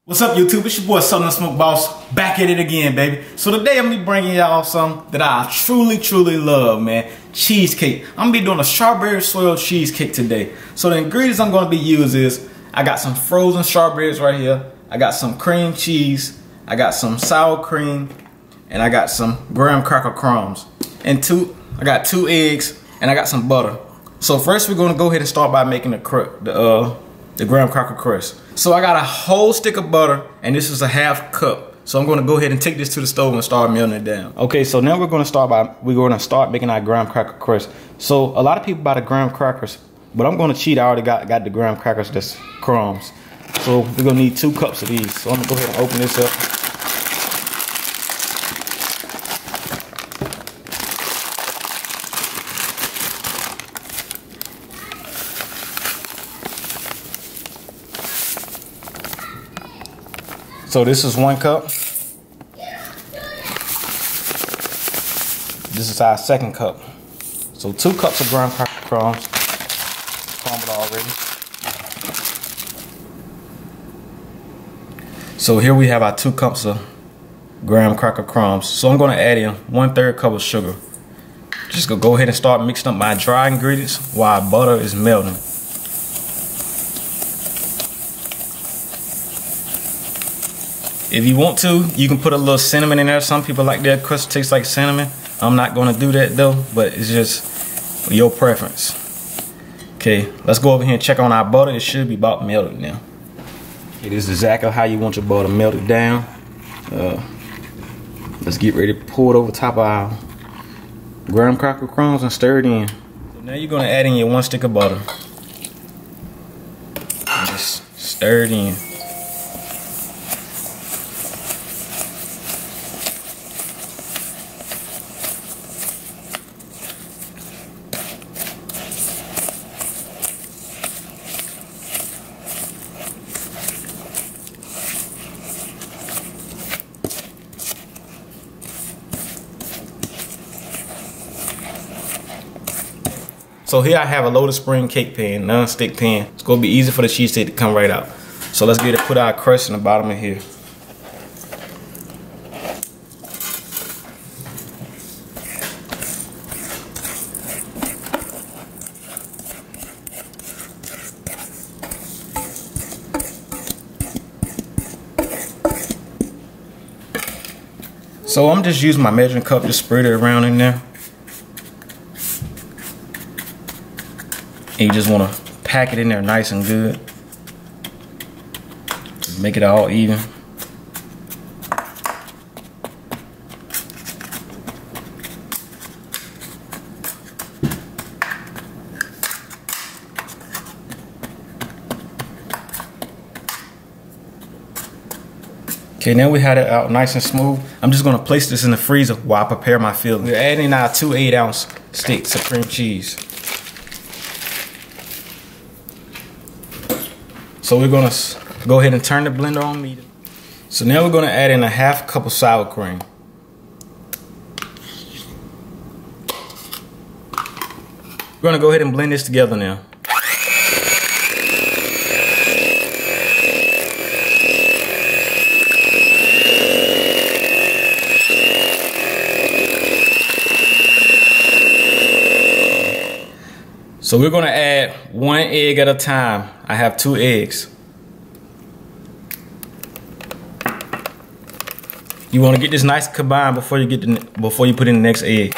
What's up, YouTube? It's your boy Southern Smoke Boss, back at it again, baby. So today I'm gonna be bringing y'all something that I truly love, man. Cheesecake. I'm gonna be doing a strawberry swirl cheesecake today. So the ingredients I'm gonna be using is, I got some frozen strawberries right here. I got some cream cheese. I got some sour cream. And I got some graham cracker crumbs. And I got 2 eggs, and I got some butter. So first we're gonna go ahead and start by making the graham cracker crust. So I got a whole stick of butter, and this is a ½ cup. So I'm gonna go ahead and take this to the stove and start melting it down. Okay, so now we're gonna start making our graham cracker crust. So a lot of people buy the graham crackers, but I'm gonna cheat. I already got the graham crackers that's crumbs. So we're gonna need 2 cups of these. So I'm gonna go ahead and open this up. So this is 1 cup. This is our 2nd cup. So 2 cups of graham cracker crumbs. Crumbled already. So here we have our 2 cups of graham cracker crumbs. So I'm gonna add in 1/3 cup of sugar. Just gonna go ahead and start mixing up my dry ingredients while butter is melting. If you want to, you can put a little cinnamon in there. Some people like their crust tastes like cinnamon. I'm not gonna do that though, but it's just your preference. Okay, let's go over here and check on our butter. It should be about melted now. It is exactly how you want your butter melted down. Let's get ready to pour it over top of our graham cracker crumbs and stir it in. So now you're gonna add in your 1 stick of butter. And just stir it in. So here I have a loaded spring cake pan, non-stick pan. It's gonna be easy for the cheesecake to come right out. So let's get it, put our crust in the bottom of here. So I'm just using my measuring cup to spread it around in there. And you just want to pack it in there nice and good. Make it all even. Okay, now we had it out nice and smooth. I'm just gonna place this in the freezer while I prepare my filling. We're adding our 2 8-ounce sticks of cream cheese. So we're gonna go ahead and turn the blender on medium. So now we're gonna add in a ½ cup of sour cream. We're gonna go ahead and blend this together now. So we're gonna add 1 egg at a time. I have 2 eggs. You want to get this nice combined before you put in the next egg.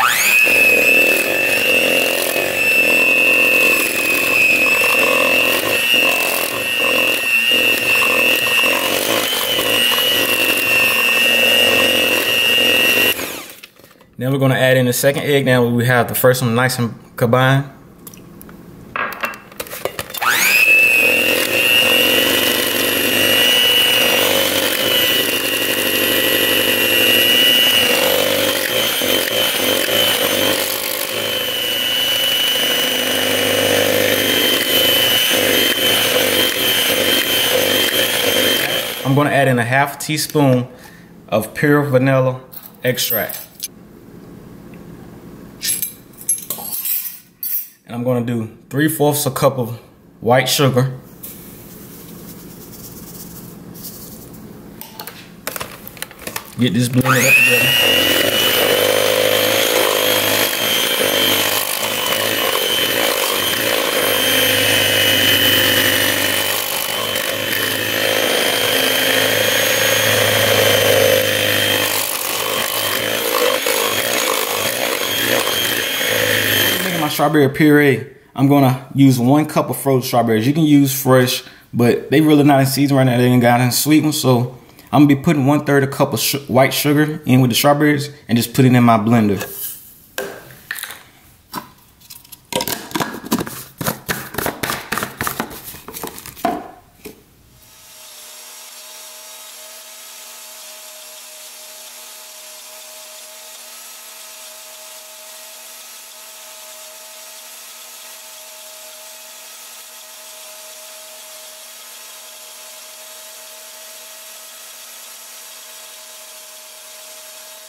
Then we're gonna add in the 2nd egg. Now we have the first one nice and combined. I'm going to add in a ½ teaspoon of pure vanilla extract. And I'm going to do 3/4 a cup of white sugar. Get this blended up together. Making my strawberry puree, I'm gonna use 1 cup of frozen strawberries. You can use fresh, but they really not in season right now. They ain't got any sweet ones, so I'm gonna be putting 1/3 cup of white sugar in with the strawberries and just put it in my blender.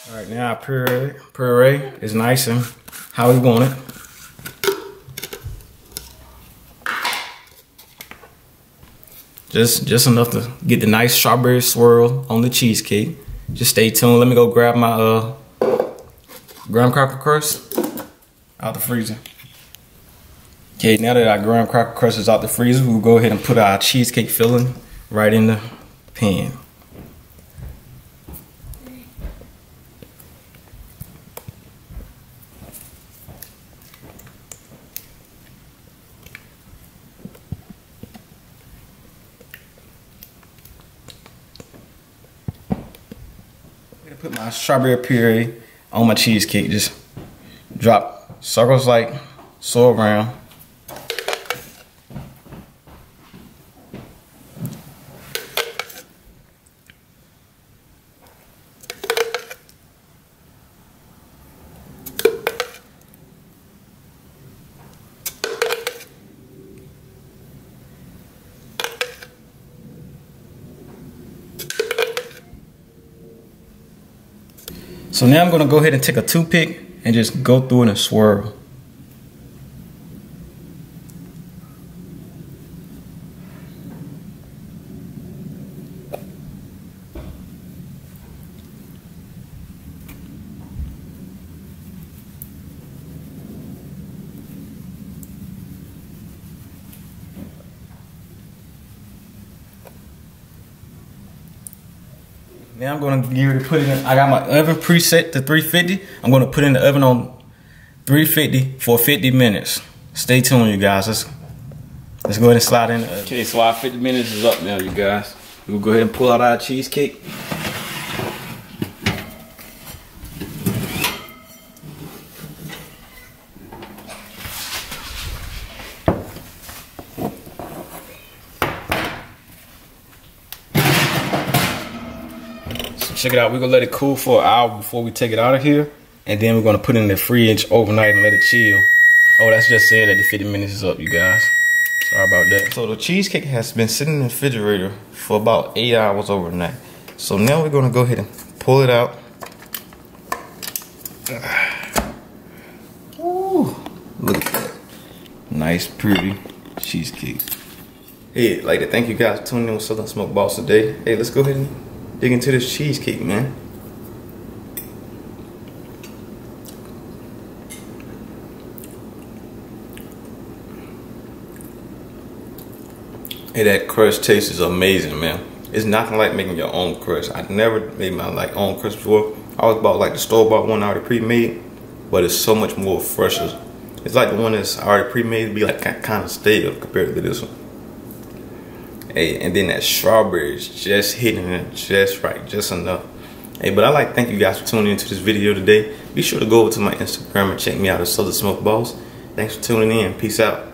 All right, now our puree is nice and how we want it. Just enough to get the nice strawberry swirl on the cheesecake. Just stay tuned. Let me go grab my graham cracker crust out the freezer. Okay, now that our graham cracker crust is out the freezer, we'll go ahead and put our cheesecake filling right in the pan. Put my strawberry puree on my cheesecake. Just drop circles like so around. So now I'm gonna go ahead and take a toothpick and just go through it and swirl. Now I'm gonna get ready to put it in. I got my oven preset to 350. I'm gonna put it in the oven on 350 for 50 minutes. Stay tuned, you guys. Let's go ahead and slide in the oven. Okay, so our 50 minutes is up now, you guys. We'll go ahead and pull out our cheesecake. Check it out, we're gonna let it cool for an hour before we take it out of here. And then we're gonna put it in the fridge overnight and let it chill. Oh, that's just saying that the 50 minutes is up, you guys. Sorry about that. So the cheesecake has been sitting in the refrigerator for about 8 hours overnight. So now we're gonna go ahead and pull it out. Ooh, look at that. Nice, pretty cheesecake. Hey, I'd like to thank you guys for tuning in with Southern Smoke Boss today. Hey, let's go ahead and dig into this cheesecake, man. Hey, that crust taste is amazing, man. It's nothing like making your own crust. I never made my own crust before. I always bought like the store-bought one already pre-made, but it's so much more fresher. It's like the one that's already pre-made to be like kind of stale compared to this one. Hey, and then that strawberry is just hitting it just right, just enough. Hey, but I'd like to thank you guys for tuning into this video today. Be sure to go over to my Instagram and check me out at Southern Smoke Boss. Thanks for tuning in. Peace out.